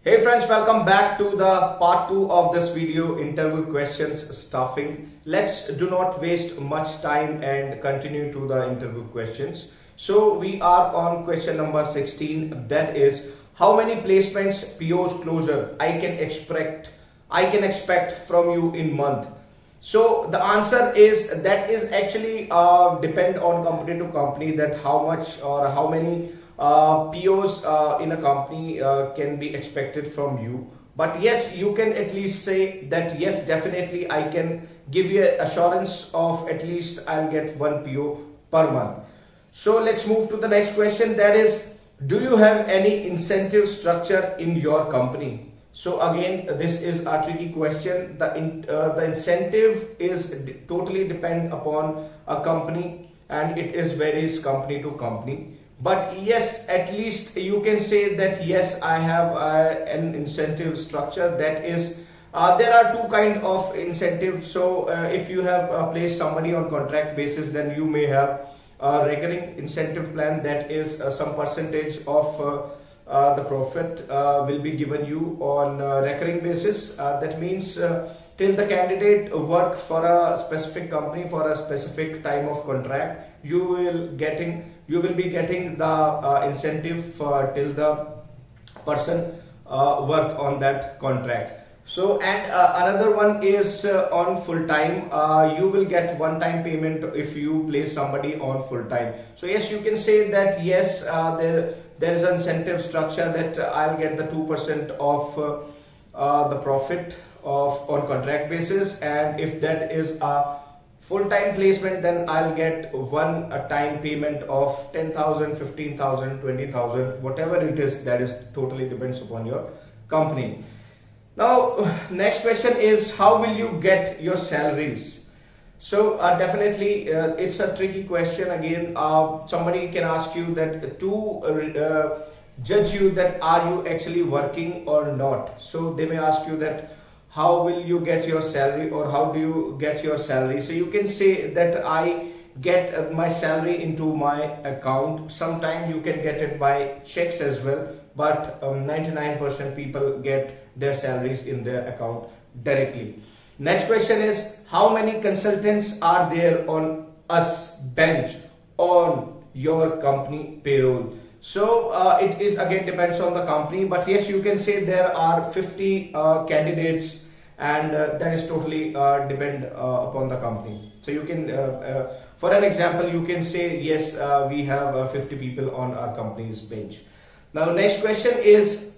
Hey friends, welcome back to the part 2 of this video, interview questions stuffing. Let's do not waste much time and continue to the interview questions. So we are on question number 16, that is how many placements POs closure I can expect from you in month. So the answer is that is actually depend on company to company, that how much or how many POs in a company can be expected from you. But yes, you can at least say that yes, definitely I can give you assurance of at least I'll get one PO per month. So let's move to the next question, that is, do you have any incentive structure in your company? So again, this is a tricky question. The incentive is totally depend upon a company, and it is varies company to company. But yes, at least you can say that yes, I have an incentive structure. That is, there are two kind of incentives. So if you have placed somebody on contract basis, then you may have a recurring incentive plan, that is some percentage of the profit will be given you on a recurring basis. That means till the candidate work for a specific company for a specific time of contract, you will be getting the incentive till the person work on that contract. So and another one is on full time, you will get one time payment if you place somebody on full time. So yes, you can say that yes, there is an incentive structure that I'll get the 2% of the profit of on contract basis, and if that is a full-time placement, then I'll get one time payment of 10,000, 15,000, 20,000, whatever it is. That is totally depends upon your company. Now next question is, how will you get your salaries? So definitely it's a tricky question. Again, somebody can ask you that to judge you that are you actually working or not. So they may ask you that how will you get your salary, or how do you get your salary? So you can say that I get my salary into my account. Sometimes you can get it by checks as well, but 99% people get their salaries in their account directly. Next question is, how many consultants are there on us bench on your company payroll? So it is again depends on the company, but yes, you can say there are 50 candidates, and that is totally depend upon the company. So you can for an example, you can say yes, we have 50 people on our company's bench. Now next question is,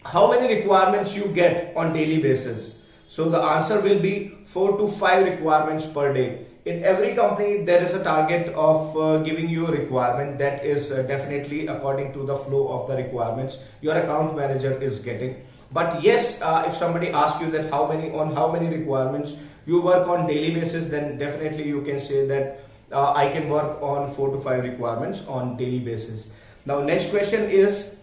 how many requirements you get on daily basis? So the answer will be 4 to 5 requirements per day. In every company there is a target of giving you a requirement, that is definitely according to the flow of the requirements your account manager is getting. But yes, if somebody asks you that how many requirements you work on daily basis, then definitely you can say that I can work on 4 to 5 requirements on daily basis. Now next question is,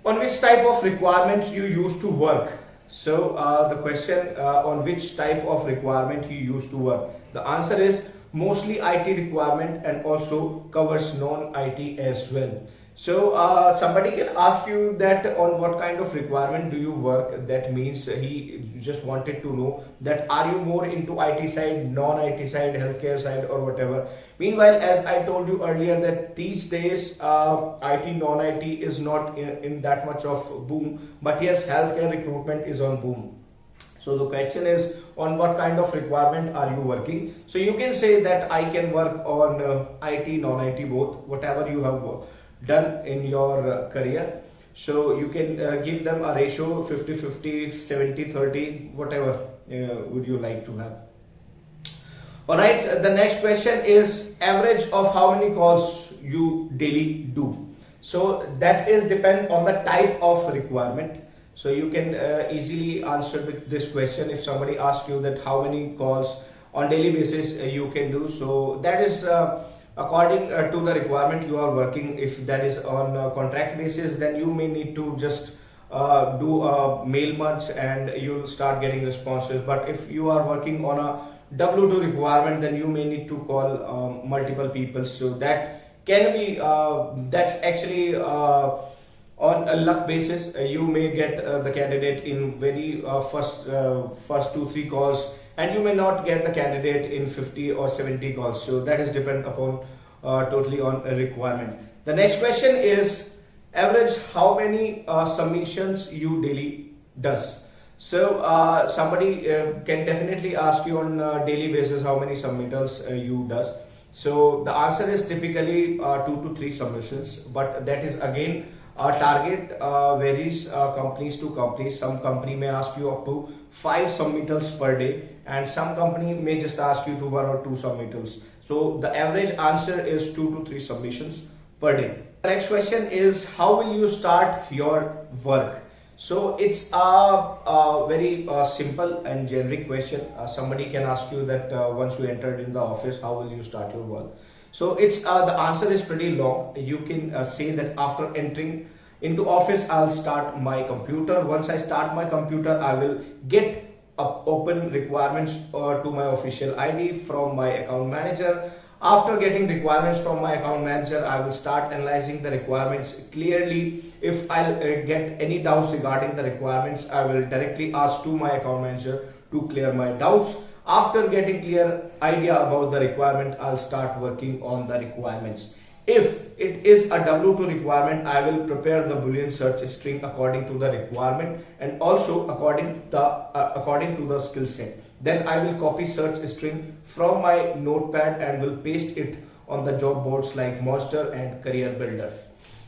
on which type of requirements you used to work? So the question on which type of requirement you used to work, the answer is mostly IT requirement and also covers non-IT as well. So somebody can ask you that on what kind of requirement do you work. That means he just wanted to know that are you more into IT side, non-IT side, healthcare side, or whatever. Meanwhile, as I told you earlier, that these days IT, non-IT is not in that much of boom, but yes, healthcare recruitment is on boom. So the question is, on what kind of requirement are you working? So you can say that I can work on IT, non-IT, both, whatever you have done in your career. So you can give them a ratio 50-50, 70-30, whatever would you like to have. Alright, the next question is average of how many calls you daily do. So that is depend on the type of requirement. So you can easily answer this question if somebody asks you that how many calls on daily basis you can do. So that is according to the requirement you are working. If that is on a contract basis, then you may need to just do a mail merge and you'll start getting responses. But if you are working on a W2 requirement, then you may need to call multiple people. So that can be that's actually on a luck basis, you may get the candidate in very first 2-3 calls, and you may not get the candidate in 50 or 70 calls. So that is depend upon totally on a requirement. The next question is average how many submissions you daily does. So somebody can definitely ask you on a daily basis how many submittals you does. So the answer is typically 2 to 3 submissions, but that is again target varies companies to companies. Some company may ask you up to 5 submittals per day, and some company may just ask you to 1 or 2 submittals. So the average answer is 2 to 3 submissions per day. The next question is how will you start your work? So it's a very simple and generic question. Somebody can ask you that once you entered in the office, how will you start your work? So it's the answer is pretty long. You can say that after entering into office, I'll start my computer. Once I start my computer, I will get open requirements to my official ID from my account manager. After getting requirements from my account manager, I will start analyzing the requirements clearly. If I'll get any doubts regarding the requirements, I will directly ask to my account manager to clear my doubts. After getting clear idea about the requirement, I'll start working on the requirements. If it is a W2 requirement, I will prepare the Boolean search string according to the requirement and also according to the skill set. Then I will copy search string from my notepad and will paste it on the job boards like Monster and Career Builder.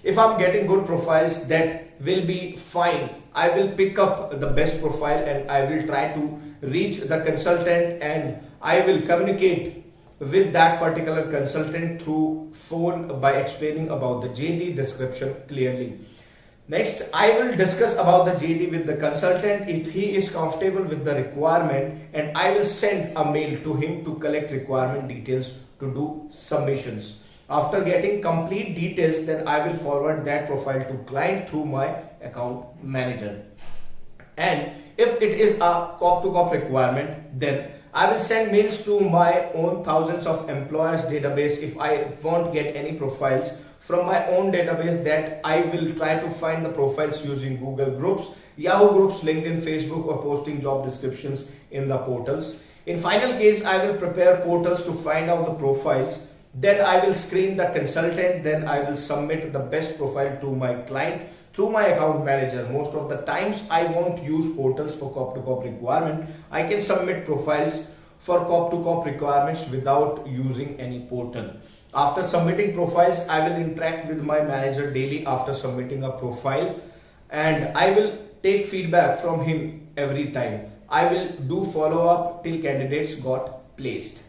If I'm getting good profiles, that will be fine. I will pick up the best profile and I will try to reach the consultant, and I will communicate with that particular consultant through phone by explaining about the JD description clearly. Next, I will discuss about the JD with the consultant if he is comfortable with the requirement, and I will send a mail to him to collect requirement details to do submissions. After getting complete details, then I will forward that profile to client through my account manager. And if it is a cop to cop requirement, then I will send mails to my own thousands of employers database. If I won't get any profiles from my own database, that I will try to find the profiles using Google Groups, Yahoo Groups, LinkedIn, Facebook, or posting job descriptions in the portals. In final case, I will prepare portals to find out the profiles. Then I will screen the consultant. Then I will submit the best profile to my client through my account manager. Most of the times I won't use portals for cop to cop requirement. I can submit profiles for cop to cop requirements without using any portal. After submitting profiles, I will interact with my manager daily after submitting a profile, and I will take feedback from him every time. I will do follow up till candidates got placed.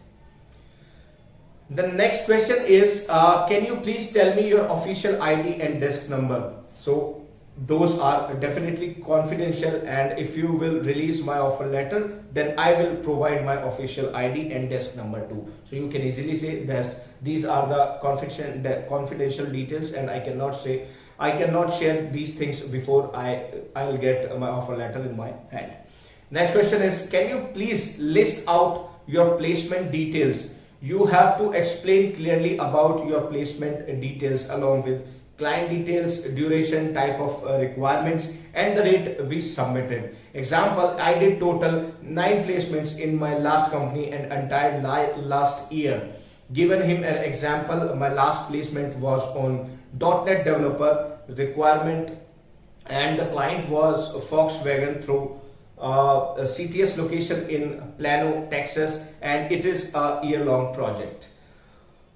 The next question is, can you please tell me your official ID and desk number? So those are definitely confidential, and if you will release my offer letter, then I will provide my official ID and desk number too. So you can easily say that these are the confidential details, and I cannot share these things before I'll get my offer letter in my hand. Next question is, can you please list out your placement details? You have to explain clearly about your placement details along with client details, duration, type of requirements, and the rate we submitted. Example, I did total 9 placements in my last company and entire last year. Given him an example, my last placement was on .NET developer requirement, and the client was Volkswagen through a CTS location in Plano, Texas, and it is a year-long project.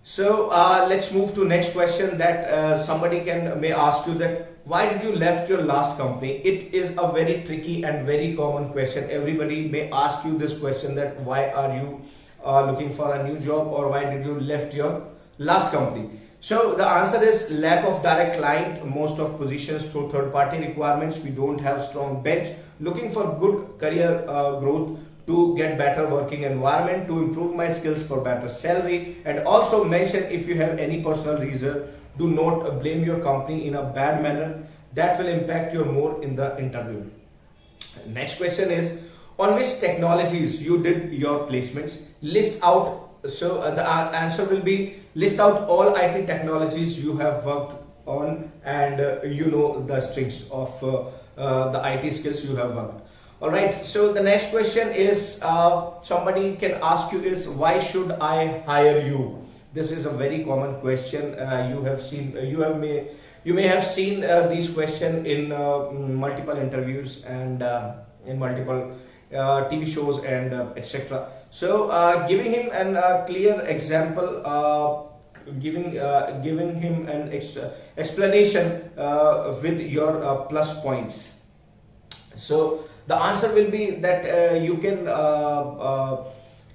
So let's move to next question that somebody may ask you that why did you left your last company? It is a very tricky and very common question. Everybody may ask you this question, that why are you looking for a new job, or why did you left your last company? So the answer is lack of direct client. Most of positions through third party requirements. We don't have strong bench. Looking for good career growth, to get better working environment, to improve my skills for better salary, and also mention if you have any personal reason. Do not blame your company in a bad manner. That will impact you more in the interview. Next question is, on which technologies you did your placements? List out. So the answer will be, list out all IT technologies you have worked on, and you know the strings of the IT skills you have worked. All right, so the next question is, somebody can ask you is, why should I hire you? This is a very common question. You have seen, you may have seen these questions in multiple interviews and in multiple TV shows and etc. So giving him an clear example, giving him an explanation with your plus points. So the answer will be that you can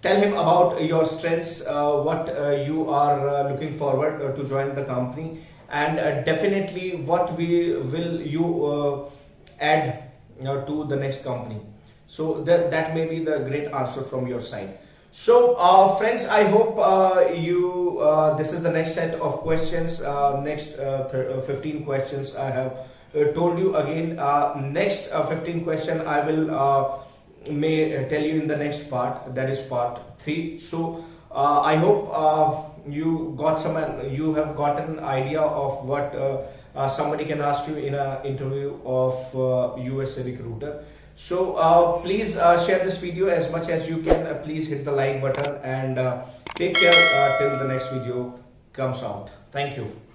tell him about your strengths, what you are looking forward to join the company, and definitely what will you add to the next company. So that may be the great answer from your side. So friends, I hope this is the next set of questions, next 15 questions I have told you again. Next 15 question I will may tell you in the next part, that is part 3. So I hope you have got an idea of what somebody can ask you in an interview of USA recruiter. So please share this video as much as you can. Please hit the like button, and take care till the next video comes out. Thank you.